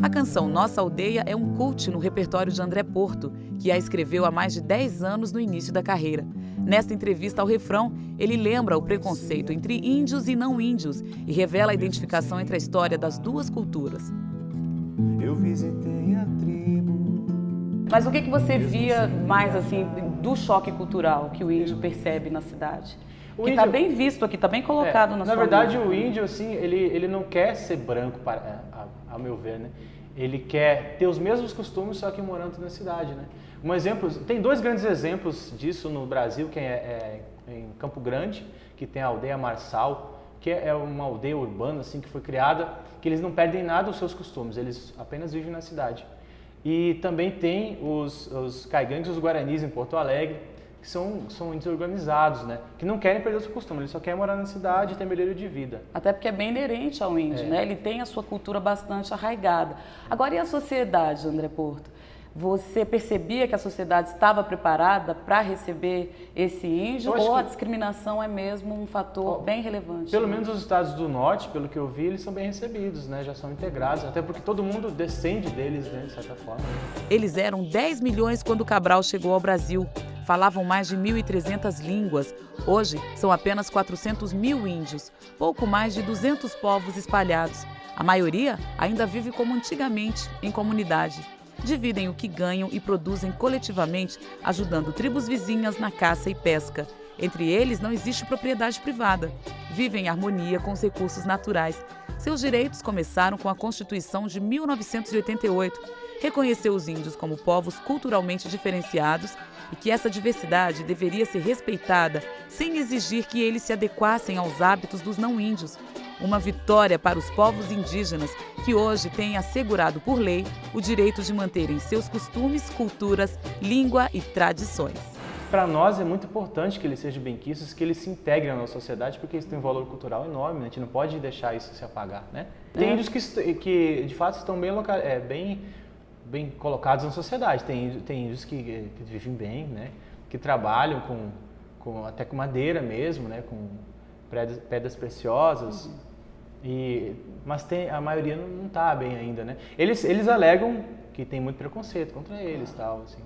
A canção Nossa Aldeia é um cult no repertório de André Porto, que a escreveu há mais de 10 anos no início da carreira. Nesta entrevista ao Refrão, ele lembra o preconceito entre índios e não índios e revela a identificação entre a história das duas culturas. Eu visitei a tribo. Mas o que você via mais assim do choque cultural que o índio percebe na cidade? Que está bem visto aqui, está bem colocado na sua Na verdade, música. o índio, assim, ele não quer ser branco, a meu ver, né? Ele quer ter os mesmos costumes, só que morando na cidade, né? Um exemplo, tem dois grandes exemplos disso no Brasil, que é em Campo Grande, que tem a aldeia Marçal, que é uma aldeia urbana, assim, que foi criada, que eles não perdem nada dos seus costumes, eles apenas vivem na cidade. E também tem os caigangues e os guaranis em Porto Alegre, que são índios organizados, né? Que não querem perder o seu costume, eles só querem morar na cidade e ter melhoria de vida. Até porque é bem inerente ao índio, né? Ele tem a sua cultura bastante arraigada. Agora, e a sociedade, André Porto? Você percebia que a sociedade estava preparada para receber esse índio ou a discriminação é mesmo um fator bem relevante? Pelo menos os estados do norte, pelo que eu vi, eles são bem recebidos, né? Já são integrados, até porque todo mundo descende deles, né? De certa forma. Eles eram 10 milhões quando Cabral chegou ao Brasil. Falavam mais de 1.300 línguas. Hoje, são apenas 400 mil índios, pouco mais de 200 povos espalhados. A maioria ainda vive como antigamente, em comunidade. Dividem o que ganham e produzem coletivamente, ajudando tribos vizinhas na caça e pesca. Entre eles não existe propriedade privada. Vivem em harmonia com os recursos naturais. Seus direitos começaram com a Constituição de 1988. Reconheceu os índios como povos culturalmente diferenciados e que essa diversidade deveria ser respeitada sem exigir que eles se adequassem aos hábitos dos não-índios. Uma vitória para os povos indígenas que hoje têm assegurado por lei o direito de manterem seus costumes, culturas, língua e tradições. Para nós é muito importante que eles sejam benquistos, que eles se integrem na nossa sociedade, porque eles têm um valor cultural enorme, né? A gente não pode deixar isso se apagar, né? Tem índios que de fato estão bem colocados na sociedade, tem índios que vivem bem, né? Que trabalham até com madeira mesmo, né? Com pedras preciosas, mas a maioria não está bem ainda, né? Eles alegam que tem muito preconceito contra eles, tal, assim.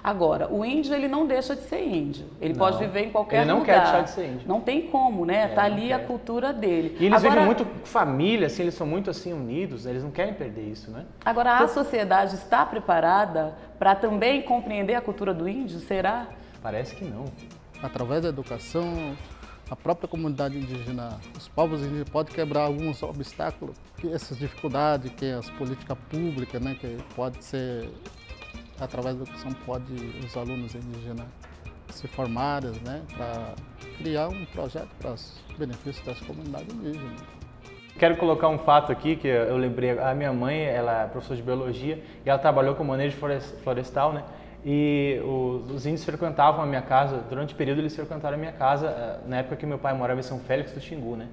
Agora, o índio ele não deixa de ser índio. Ele pode viver em qualquer lugar. Ele não quer deixar de ser índio. Não tem como, né? Tá ali a cultura dele. E eles vivem muito família, assim, eles são muito assim unidos, né? Eles não querem perder isso, né? Agora, a sociedade está preparada para também compreender a cultura do índio? Será? Parece que não. Através da educação, a própria comunidade indígena, os povos indígenas podem quebrar alguns obstáculos, que essas dificuldades, que as políticas públicas, né, que pode ser, através da educação, pode os alunos indígenas se formarem, né, para criar um projeto para os benefícios das comunidades indígenas. Quero colocar um fato aqui que eu lembrei. A minha mãe, ela é professora de biologia e ela trabalhou com manejo florestal, né? E os índios frequentavam a minha casa, durante o período eles frequentaram a minha casa, na época que meu pai morava em São Félix do Xingu, né?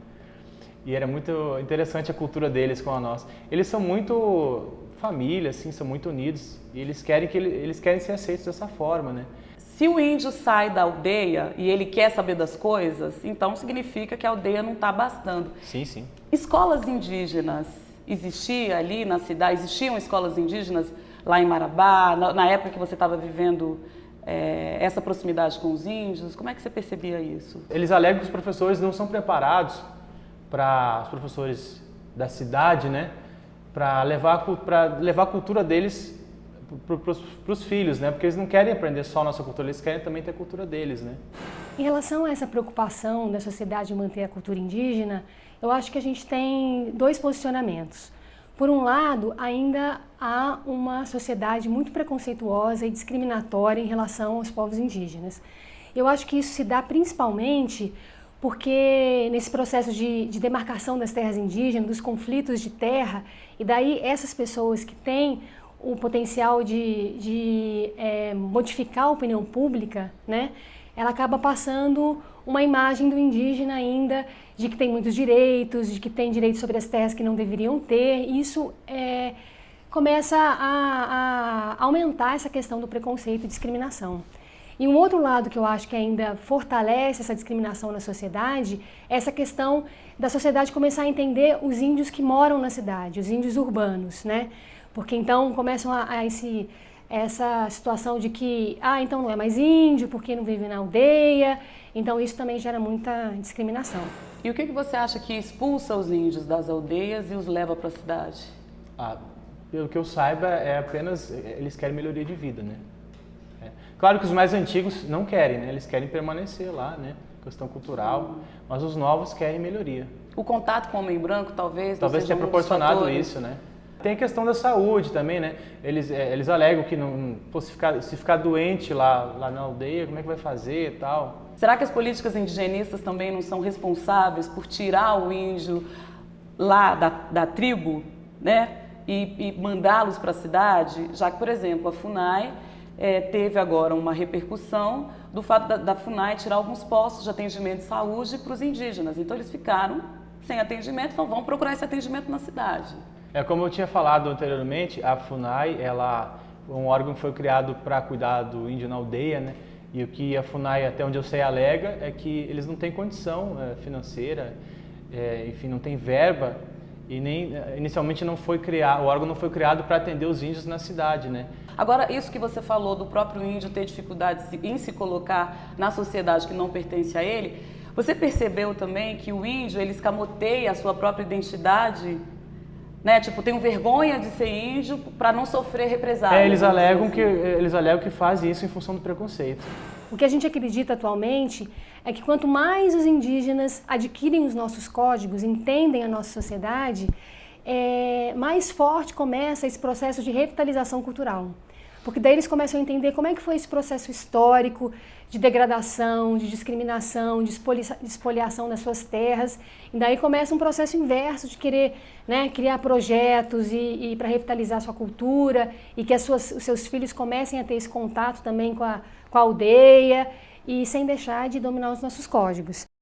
E era muito interessante a cultura deles com a nossa. Eles são muito família, assim, são muito unidos e eles querem ser aceitos dessa forma, né? Se o índio sai da aldeia e ele quer saber das coisas, então significa que a aldeia não está bastando. Sim, sim. Escolas indígenas, existiam ali na cidade, existiam escolas indígenas lá em Marabá, na época que você estava vivendo essa proximidade com os índios? Como é que você percebia isso? Eles alegam que os professores não são preparados os professores da cidade, né, para levar a cultura deles para os filhos, né, porque eles não querem aprender só a nossa cultura, eles querem também ter a cultura deles, né. Em relação a essa preocupação da sociedade de manter a cultura indígena, eu acho que a gente tem dois posicionamentos. Por um lado, ainda há uma sociedade muito preconceituosa e discriminatória em relação aos povos indígenas. Eu acho que isso se dá principalmente porque nesse processo de demarcação das terras indígenas, dos conflitos de terra, e daí essas pessoas que têm o potencial de modificar a opinião pública, né, ela acaba passando uma imagem do indígena ainda de que tem muitos direitos, de que tem direitos sobre as terras que não deveriam ter. E isso começa a aumentar essa questão do preconceito e discriminação. E um outro lado que eu acho que ainda fortalece essa discriminação na sociedade é essa questão da sociedade começar a entender os índios que moram na cidade, os índios urbanos, né? Porque então começam essa situação de que, então não é mais índio, porque não vive na aldeia, então isso também gera muita discriminação. E o que você acha que expulsa os índios das aldeias e os leva para a cidade? Pelo que eu saiba, eles querem melhoria de vida, né? Claro que os mais antigos não querem, né? Eles querem permanecer lá, né? Questão cultural, mas os novos querem melhoria. O contato com o homem branco talvez tenha proporcionado isso, né? Tem a questão da saúde também, né? Eles alegam que se ficar doente lá na aldeia, como é que vai fazer e tal. Será que as políticas indigenistas também não são responsáveis por tirar o índio lá da tribo, né? E mandá-los para a cidade? Já que, por exemplo, a FUNAI teve agora uma repercussão do fato da FUNAI tirar alguns postos de atendimento de saúde para os indígenas. Então eles ficaram sem atendimento, então vão procurar esse atendimento na cidade. Como eu tinha falado anteriormente, a FUNAI, um órgão que foi criado para cuidar do índio na aldeia, né? E o que a FUNAI, até onde eu sei, alega é que eles não têm condição financeira, enfim, não tem verba e nem inicialmente o órgão não foi criado para atender os índios na cidade, né? Agora, isso que você falou do próprio índio ter dificuldade em se colocar na sociedade que não pertence a ele, você percebeu também que o índio, ele escamoteia a sua própria identidade, né? Tipo, tem vergonha de ser índio para não sofrer represálias. Eles alegam que fazem isso em função do preconceito. O que a gente acredita atualmente é que quanto mais os indígenas adquirem os nossos códigos, entendem a nossa sociedade, mais forte começa esse processo de revitalização cultural. Porque daí eles começam a entender como é que foi esse processo histórico de degradação, de discriminação, de expoliação das suas terras. E daí começa um processo inverso de querer, né, criar projetos e para revitalizar a sua cultura e que os seus filhos comecem a ter esse contato também com a aldeia e sem deixar de dominar os nossos códigos.